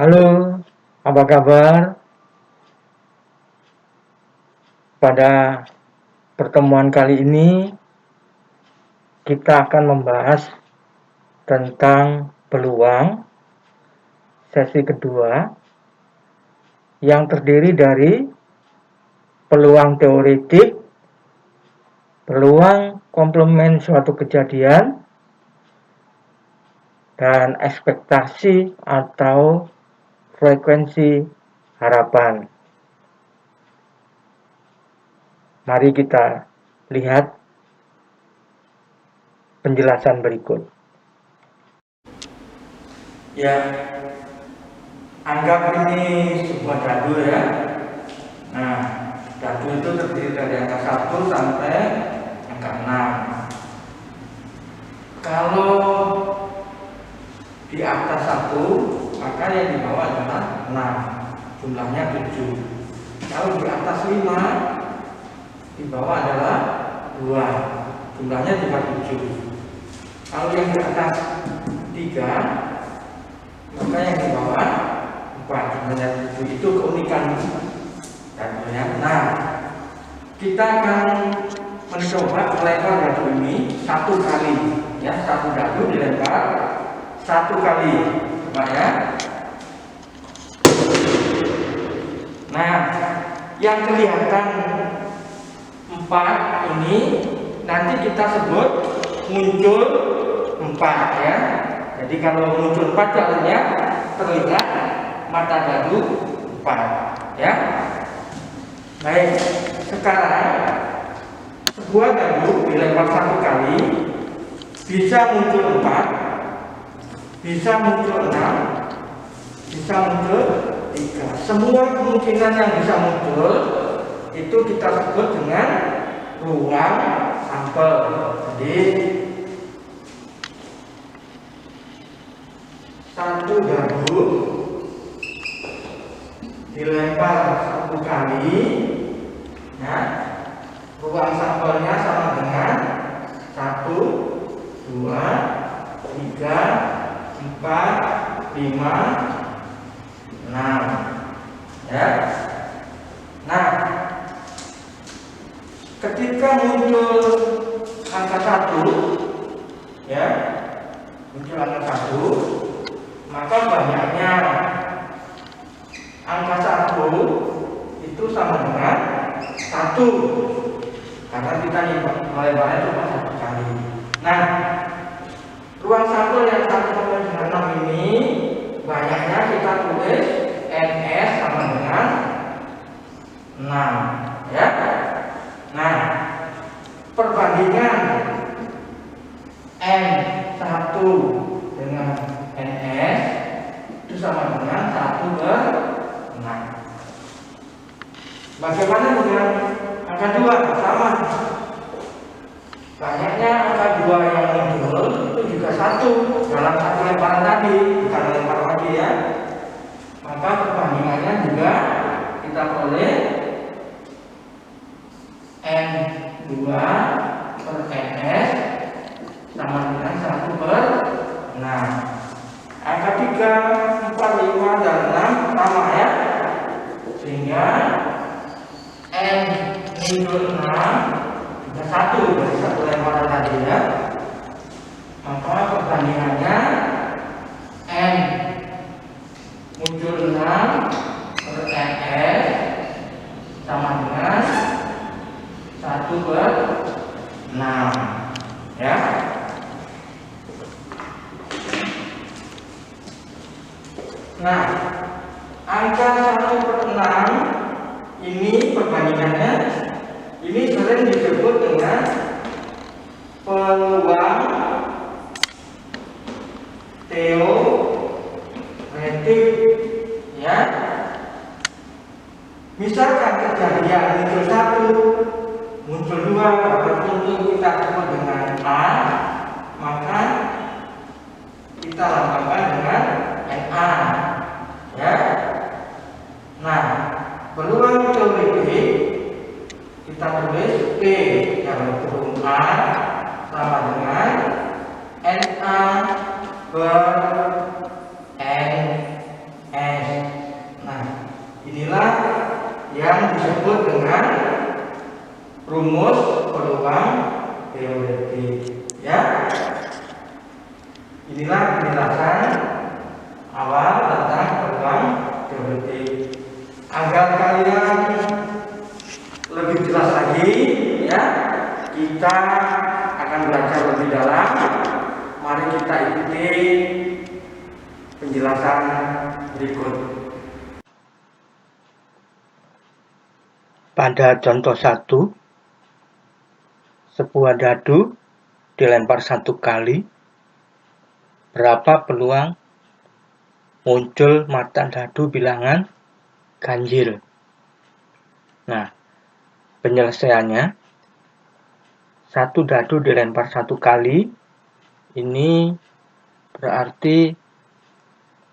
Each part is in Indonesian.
Halo, apa kabar? Pada pertemuan kali ini kita akan membahas tentang peluang sesi kedua yang terdiri dari peluang teoretik, peluang komplement suatu kejadian, dan ekspektasi atau frekuensi harapan. Mari kita lihat penjelasan berikut. Ya, anggap ini sebuah dadu ya. Nah, dadu itu terdiri dari angka 1 sampai angka 6. Kalau di atas 1, maka yang di bawah adalah 6, jumlahnya 7. Kalau di atas 5, di bawah adalah 2, jumlahnya juga 7. Kalau yang di atas 3, maka yang di bawah 4, jumlahnya 7. Itu keunikan dadunya. Nah, kita akan mencoba melempar dadu ini 1 kali ya, 1 dadu dilempar 1 kali, coba ya. Nah, yang kelihatan 4 ini nanti kita sebut muncul 4 ya. Jadi kalau muncul 4 jalurnya terlihat mata dadu 4 ya. Baik, sekarang sebuah dadu dilempar 1 kali bisa muncul 4, bisa muncul 6, bisa muncul 3. Semua kemungkinan yang bisa muncul itu kita sebut dengan ruang sampel. Jadi 1 dadu dilempar 1 kali ya, ruang sampelnya sama dengan 1, 2, 3, 4, 5, 6 ya. Nah, ketika muncul angka 1 ya, muncul angka 1, maka banyaknya angka 1 itu sama dengan 1 karena kita melemparnya cuma 1 kali. Nah, ruang sampel yang 1 sampai dengan 6 ini banyaknya kita tulis NS sama dengan 6 ya. Nah, perbandingan N1 dengan NS itu sama dengan 1/6. Bagaimana dengan angka 2? Sama. Banyaknya angka 2 yang muncul itu juga 1 dalam 1 lemparan tadi, bukan lempar lagi ya. Maka perbandingannya juga kita peroleh N2 per NS sama dengan 1/6. Angka 3, 4, 5, dan 6 sama ya. Sehingga N muncul 6 juga 1 dari 1 lemparan tadi ya. Maka perbandingannya N muncul 6 per NS sama dengan 1/6 ya. Nah, angka 1/6 ini perbandingannya ini sering disebut dengan peluang teoretik ya. Misalkan kejadian muncul 1, muncul 2, tentu kita sebut dengan A, maka kita lambangkan dengan NA ya. Nah, peluang teoretik kita tulis P yang huruf A sama dengan NA per NS rumus peluang teoretik. Ya, inilah penjelasan awal tentang peluang teoretik. Agar kalian lebih jelas lagi, ya, kita akan belajar lebih dalam. Mari kita ikuti penjelasan berikut. Pada contoh 1, sebuah dadu dilempar 1 kali, berapa peluang muncul mata dadu bilangan ganjil? Nah, penyelesaiannya, 1 dadu dilempar 1 kali, ini berarti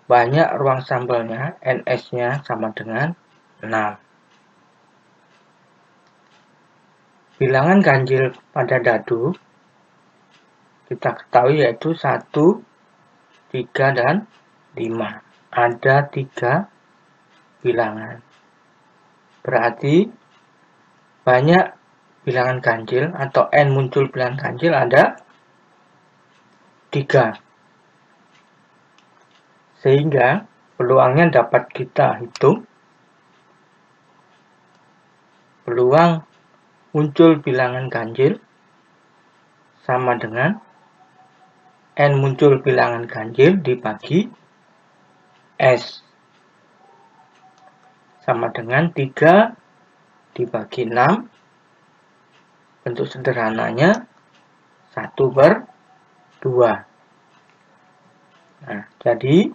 banyak ruang sampelnya, NS-nya sama dengan 6. Bilangan ganjil pada dadu kita ketahui yaitu 1, 3, dan 5. Ada 3 bilangan. Berarti banyak bilangan ganjil atau N muncul bilangan ganjil ada 3. Sehingga peluangnya dapat kita hitung. Peluang muncul bilangan ganjil sama dengan N muncul bilangan ganjil dibagi S. Sama dengan 3 dibagi 6. Bentuk sederhananya 1/2. Nah, jadi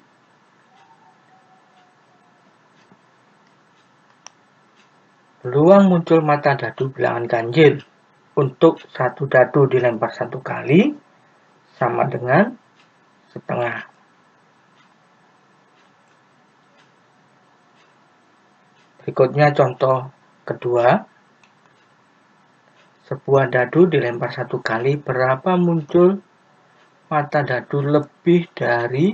peluang muncul mata dadu bilangan ganjil untuk 1 dadu dilempar 1 kali sama dengan setengah. Berikutnya contoh kedua. Sebuah dadu dilempar 1 kali, berapa muncul mata dadu lebih dari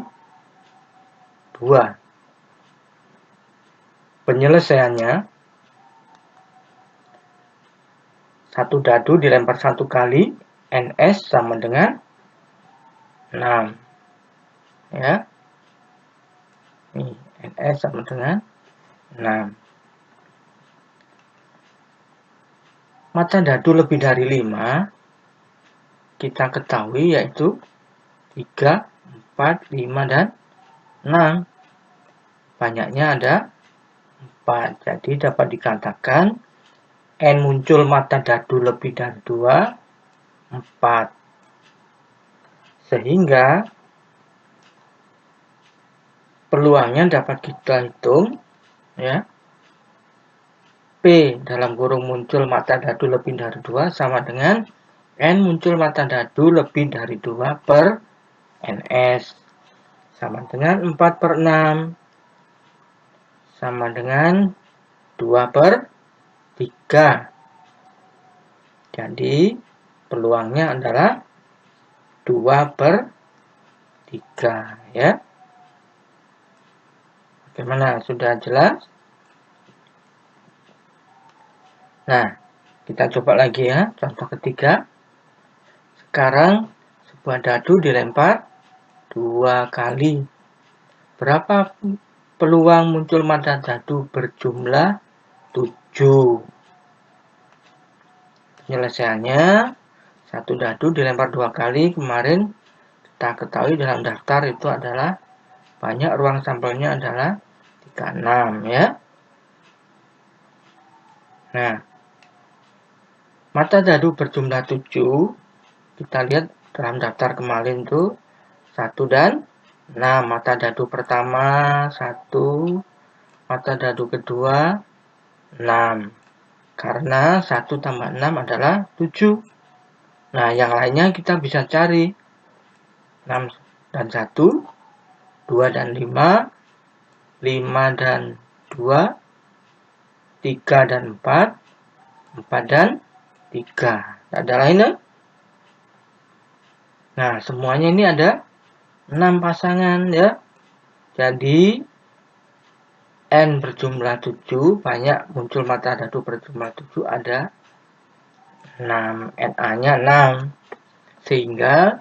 2? Penyelesaiannya, 1 dadu dilempar 1 kali, NS sama dengan 6. Ya. Nih, NS sama dengan 6. Mata dadu lebih dari 5 kita ketahui yaitu 3, 4, 5, dan 6. Banyaknya ada 4. Jadi dapat dikatakan N muncul mata dadu lebih dari 2, 4. Sehingga peluangnya dapat kita hitung, ya. P dalam kurung muncul mata dadu lebih dari 2 sama dengan N muncul mata dadu lebih dari 2 per NS. Sama dengan 4/6. Sama dengan 2/3. Jadi peluangnya adalah 2/3, ya. Bagaimana? Sudah jelas? Nah, kita coba lagi ya, contoh ketiga. Sekarang sebuah dadu dilempar 2 kali. Berapa peluang muncul mata dadu berjumlah 7? Penyelesaiannya, 1 dadu dilempar 2 kali. Kemarin kita ketahui dalam daftar itu adalah banyak ruang sampelnya adalah 36, ya. Nah, mata dadu berjumlah 7 kita lihat dalam daftar kemarin itu 1 dan 6. Mata dadu pertama 1, mata dadu kedua 6. Karena 1 tambah 6 adalah 7. Nah, yang lainnya kita bisa cari. 6 dan 1, 2 dan 5, 5 dan 2, 3 dan 4, 4 dan 3. Ada lainnya? Nah, semuanya ini ada 6 pasangan, ya. Jadi N berjumlah 7, banyak muncul mata dadu berjumlah 7 ada 6, Na-nya 6. Sehingga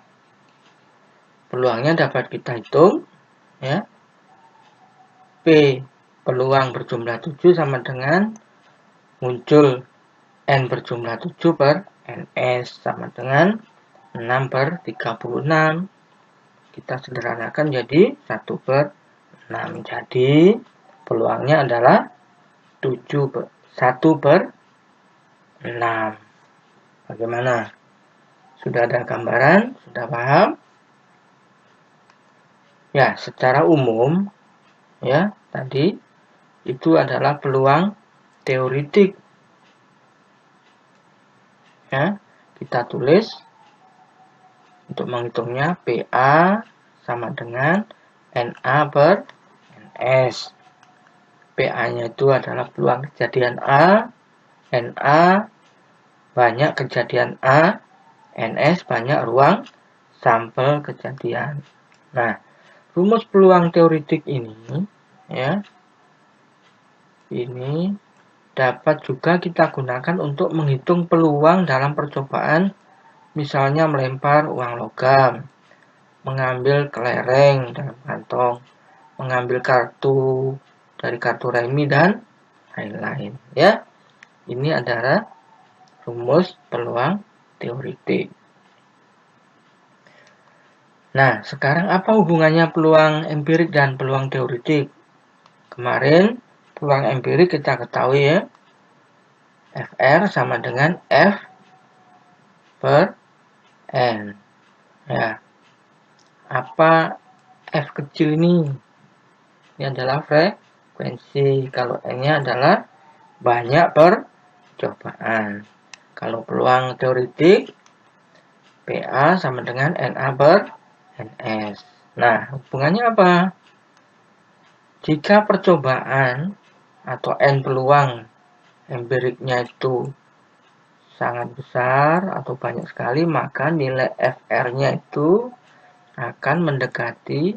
peluangnya dapat kita hitung, ya. P peluang berjumlah 7 sama dengan muncul N berjumlah 7 per NS sama dengan 6 per 36. Kita sederhanakan jadi 1 per 6. Jadi peluangnya adalah 1 per 6. Bagaimana? Sudah ada gambaran? Sudah paham? Ya, secara umum, ya, tadi itu adalah peluang teoretik. Ya, kita tulis untuk menghitungnya PA sama dengan NA per NS. PA-nya itu adalah peluang kejadian A, NA banyak kejadian A, NS banyak ruang sampel kejadian. Nah, rumus peluang teoretik ini, ya, ini dapat juga kita gunakan untuk menghitung peluang dalam percobaan, misalnya melempar uang logam, mengambil kelereng dalam kantong, mengambil kartu dari kartu remi dan lain-lain. Ya, ini adalah rumus peluang teoretik. Nah, sekarang apa hubungannya peluang empirik dan peluang teoretik? Kemarin peluang empirik kita ketahui, ya, FR sama dengan F per N. Ya, apa F kecil ini? Ini adalah frekuensi. Kalau N-nya adalah banyak percobaan. Kalau peluang teoretik, PA sama dengan NA per NS. Nah, hubungannya apa? Jika percobaan atau N peluang empiriknya itu sangat besar atau banyak sekali, maka nilai FR-nya itu akan mendekati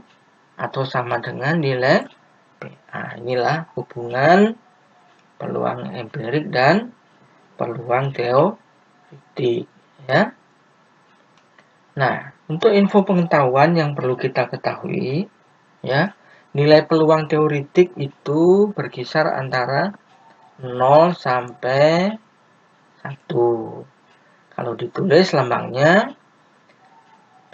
atau sama dengan nilai PA. Inilah hubungan peluang empirik dan peluang teoretik, ya. Nah, untuk info pengetahuan yang perlu kita ketahui, ya, nilai peluang teoretik itu berkisar antara 0 sampai 1. Kalau ditulis lambangnya P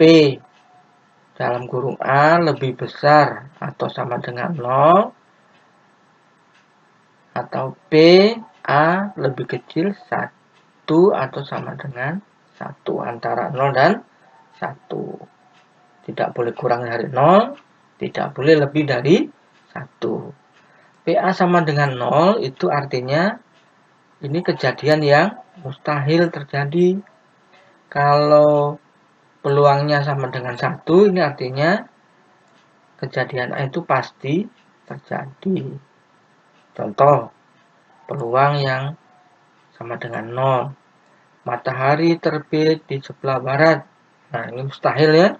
dalam kurung A lebih besar atau sama dengan 0, atau P A lebih kecil 1 atau sama dengan 1, antara 0 dan 1. Tidak boleh kurang dari 0, tidak boleh lebih dari 1. PA sama dengan 0 itu artinya ini kejadian yang mustahil terjadi. Kalau peluangnya sama dengan 1, ini artinya kejadian A itu pasti terjadi. Contoh, peluang yang sama dengan 0. Matahari terbit di sebelah barat. Nah, ini mustahil, ya.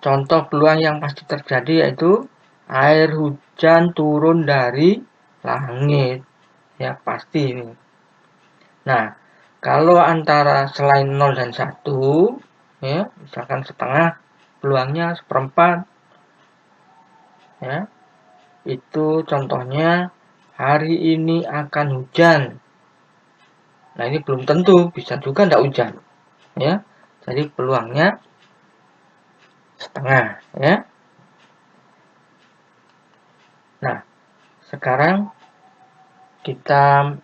Contoh peluang yang pasti terjadi yaitu air hujan turun dari langit. Ya, pasti ini. Nah, kalau antara selain 0 dan 1, ya, misalkan setengah, peluangnya 1/4. Ya. Itu contohnya hari ini akan hujan. Nah, ini belum tentu, bisa juga tidak hujan. Ya. Jadi peluangnya setengah, ya. Nah, sekarang kita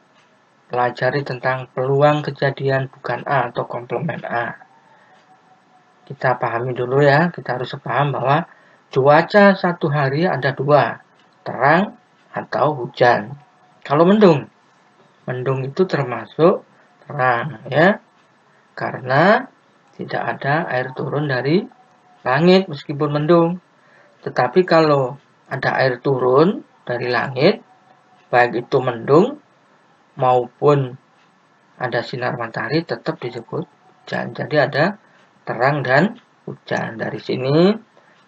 pelajari tentang peluang kejadian bukan A atau komplement A. Kita pahami dulu, ya, kita harus paham bahwa cuaca satu hari ada 2, terang atau hujan. Kalau mendung itu termasuk terang, ya, karena tidak ada air turun dari langit meskipun mendung. Tetapi kalau ada air turun dari langit, baik itu mendung maupun ada sinar matahari, tetap disebut hujan. Jadi ada terang dan hujan. Dari sini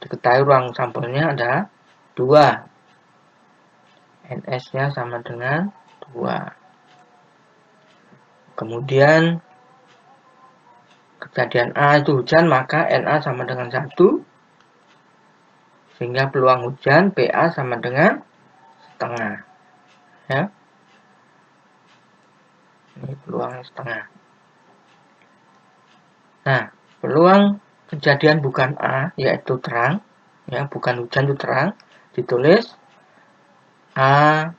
diketahui ruang sampelnya ada 2. NS-nya sama dengan 2. Kemudian kejadian A itu hujan, maka NA sama dengan 1, sehingga peluang hujan PA sama dengan setengah. Ya. Ini peluang setengah. Nah, peluang kejadian bukan A, yaitu terang, ya, bukan hujan itu terang, ditulis A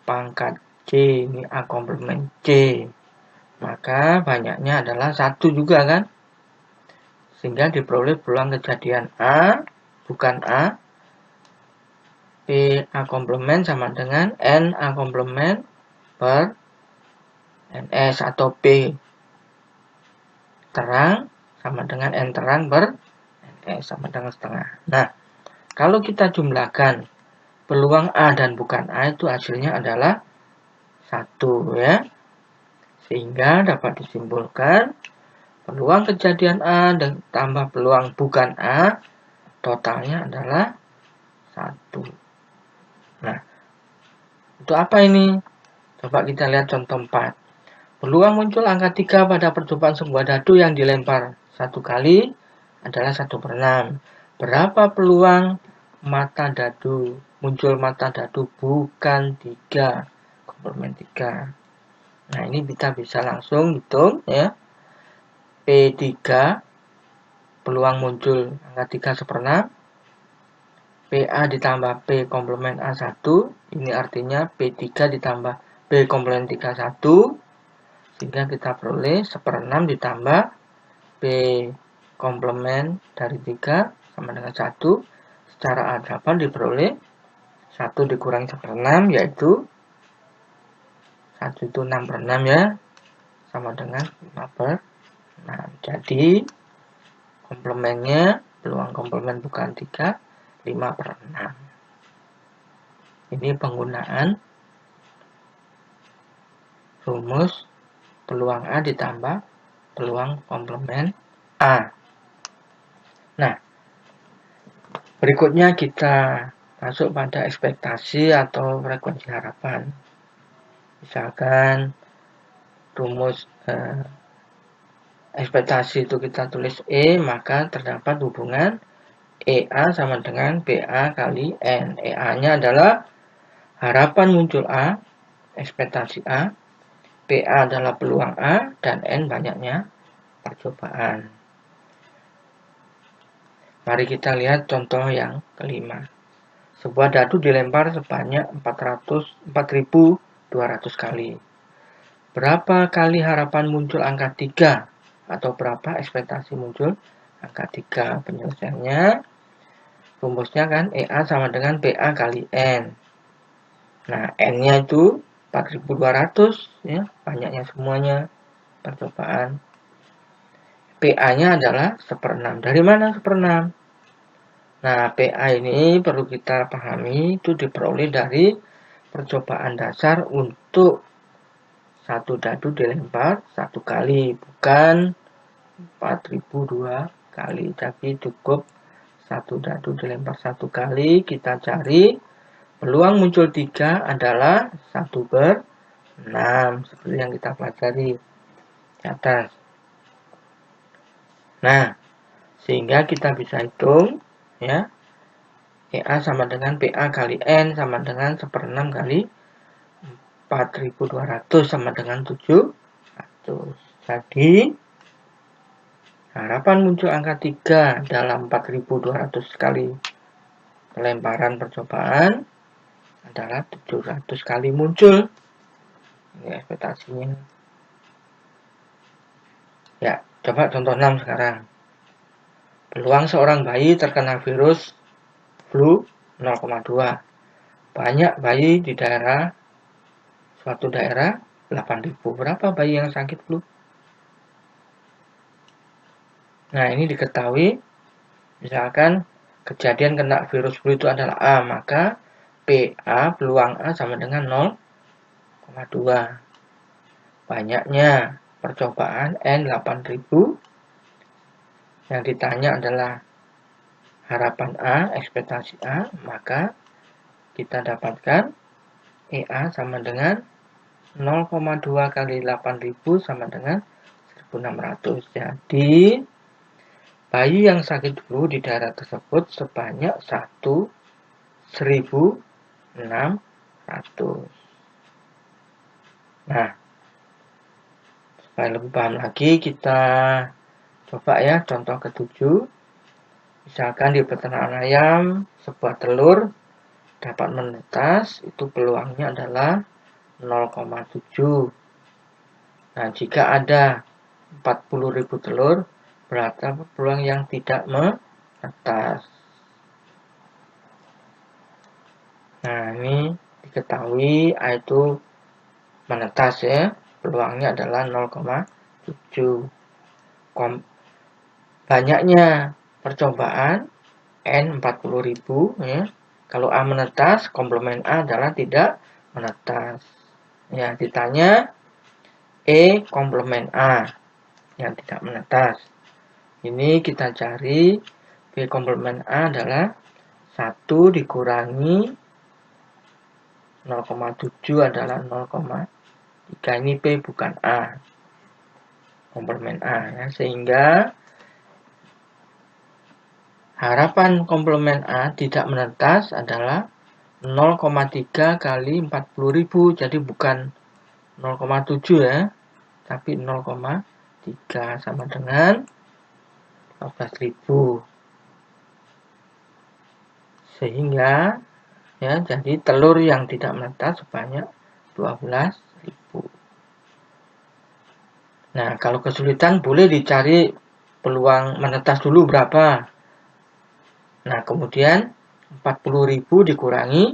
pangkat C, ini A komplement C. Maka banyaknya adalah 1 juga kan? Sehingga diperoleh peluang kejadian A, bukan A, P A komplement sama dengan N A komplement per NS, atau P terang sama dengan N terang per NS sama dengan setengah. Nah, kalau kita jumlahkan peluang A dan bukan A itu hasilnya adalah 1 ya. Sehingga dapat disimpulkan peluang kejadian A dan tambah peluang bukan A totalnya adalah 1. Nah, untuk apa ini? Coba kita lihat contoh 4. Peluang muncul angka 3 pada percobaan sebuah dadu yang dilempar 1 kali adalah 1/6. Berapa peluang muncul mata dadu bukan 3, komplement 3. Nah, ini kita bisa langsung hitung ya. P3 peluang muncul angka 3 1/6, PA ditambah P komplement A1, ini artinya P3 ditambah P komplement 3 1, sehingga kita peroleh 1/6 ditambah P komplement dari 3 sama dengan 1, secara A8 diperoleh 1 dikurangi 1/6, yaitu 1 itu 6/6 ya, sama dengan 5/6. Jadi komplemennya, peluang komplement bukan 3, 5/6. Ini penggunaan rumus peluang A ditambah peluang komplement A. Nah, berikutnya kita masuk pada ekspektasi atau frekuensi harapan. Misalkan rumus ekspektasi itu kita tulis E, maka terdapat hubungan EA sama dengan BA kali N. EA-nya adalah harapan muncul A, ekspektasi A, PA adalah peluang A, dan N banyaknya percobaan. Mari kita lihat contoh yang kelima. Sebuah dadu dilempar sebanyak 4.200 kali. Berapa kali harapan muncul angka 3? Atau berapa ekspektasi muncul angka 3? Penyelesaiannya, rumusnya kan EA sama dengan PA kali N. Nah, N-nya itu 4.200 ya, banyaknya semuanya percobaan. PA-nya adalah 1/6. Dari mana 1/6? Nah, PA ini perlu kita pahami itu diperoleh dari percobaan dasar untuk satu dadu dilempar 1 kali, bukan 4.002 kali, tapi cukup satu dadu dilempar 1 kali. Kita cari peluang muncul 3 adalah 1/6, seperti yang kita pelajari di atas. Nah, sehingga kita bisa hitung ya, EA sama dengan PA kali N sama dengan 1/6 kali 4.200 sama dengan 700. Jadi, harapan muncul angka 3 dalam 4.200 kali pelemparan percobaan adalah 700 kali muncul. Ini ekspektasinya. Ya, coba contoh 6 sekarang. Peluang seorang bayi terkena virus flu 0,2. Banyak bayi di suatu daerah 8.000. Berapa bayi yang sakit flu? Nah, ini diketahui. Misalkan kejadian kena virus flu itu adalah A, maka PA peluang A sama dengan 0,2. Banyaknya percobaan N 8.000. Yang ditanya adalah harapan A, ekspektasi A, maka kita dapatkan EA sama dengan 0,2 kali 8.000 sama dengan 1.600. Jadi, bayi yang sakit flu di daerah tersebut sebanyak 1.600. Nah, supaya lebih paham lagi, kita coba ya contoh ke-7. Misalkan di peternakan ayam, sebuah telur dapat menetas, itu peluangnya adalah 0,7. Nah, jika ada 40.000 telur, berapa peluang yang tidak menetas? Nah, ini diketahui A itu menetas ya, peluangnya adalah 0,7. Banyaknya percobaan N 40.000 ya. Kalau A menetas, komplement A adalah tidak menetas. Ya, ditanya E komplement A yang tidak menetas. Ini kita cari B komplement A adalah 1 dikurangi 0,7 adalah 0,3. Ini B bukan A. Komplement A ya, sehingga harapan komplement A tidak menetas adalah 0,3 kali 40.000. Jadi bukan 0,7 ya, tapi 0,3 sama dengan 14.000. Sehingga ya, jadi telur yang tidak menetas sebanyak 12.000. Nah, kalau kesulitan boleh dicari peluang menetas dulu berapa. Nah, kemudian 40.000 dikurangi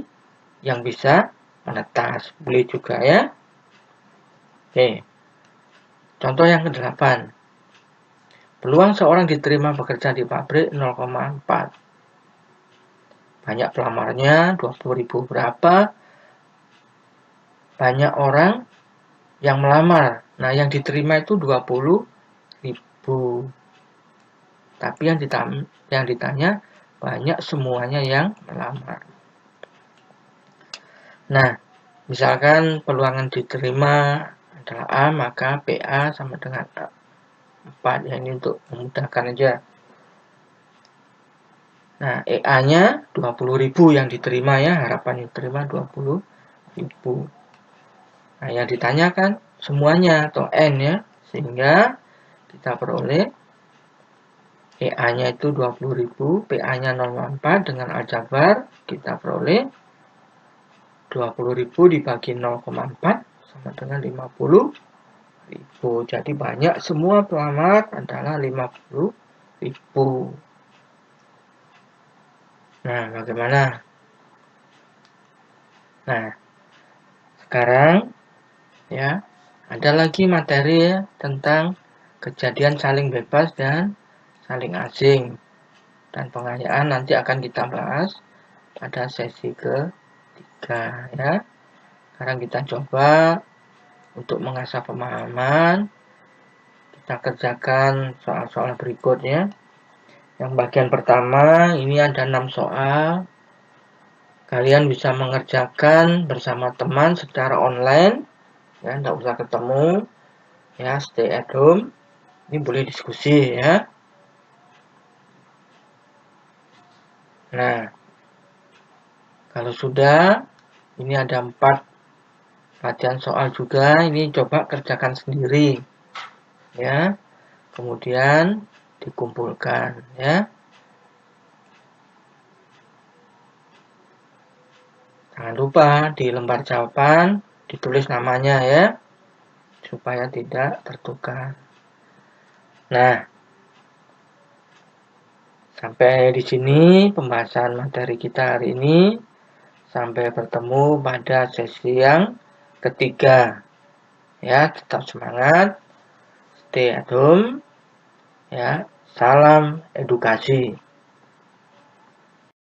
yang bisa menetas. Boleh juga ya. Oke. Contoh yang ke-8. Peluang seorang diterima bekerja di pabrik 0,4. Banyak pelamarnya, 20.000 berapa? Banyak orang yang melamar. Nah, yang diterima itu 20.000. Tapi yang ditanya banyak semuanya yang melamar. Nah, misalkan peluang diterima adalah A, maka PA sama dengan A. 4 ya, ini untuk memudahkan aja. Nah, EA-nya 20.000 yang diterima ya, harapan diterima 20.000. Nah, yang ditanyakan semuanya atau N ya, sehingga kita peroleh EA-nya itu 20.000, PA-nya 0,4 dengan aljabar kita peroleh 20.000 dibagi 0,4 sama dengan 50.000. Jadi banyak semua pelamar adalah 50.000. Nah, bagaimana? Nah, sekarang ya, ada lagi materi ya, tentang kejadian saling bebas dan saling asing. Dan pengayaan nanti akan kita bahas pada sesi ketiga ya. Sekarang kita coba untuk mengasah pemahaman. Kita kerjakan soal-soal berikutnya. Yang bagian pertama ini ada 6 soal. Kalian bisa mengerjakan bersama teman secara online. Ya, tidak usah ketemu. Ya, stay at home. Ini boleh diskusi ya. Nah, kalau sudah, ini ada 4 latihan soal juga. Ini coba kerjakan sendiri, ya. Kemudian dikumpulkan, ya. Jangan lupa di lembar jawaban ditulis namanya ya, supaya tidak tertukar. Nah, sampai di sini pembahasan materi kita hari ini. Sampai bertemu pada sesi yang ketiga. Ya, tetap semangat. Stay at home. Ya, salam edukasi.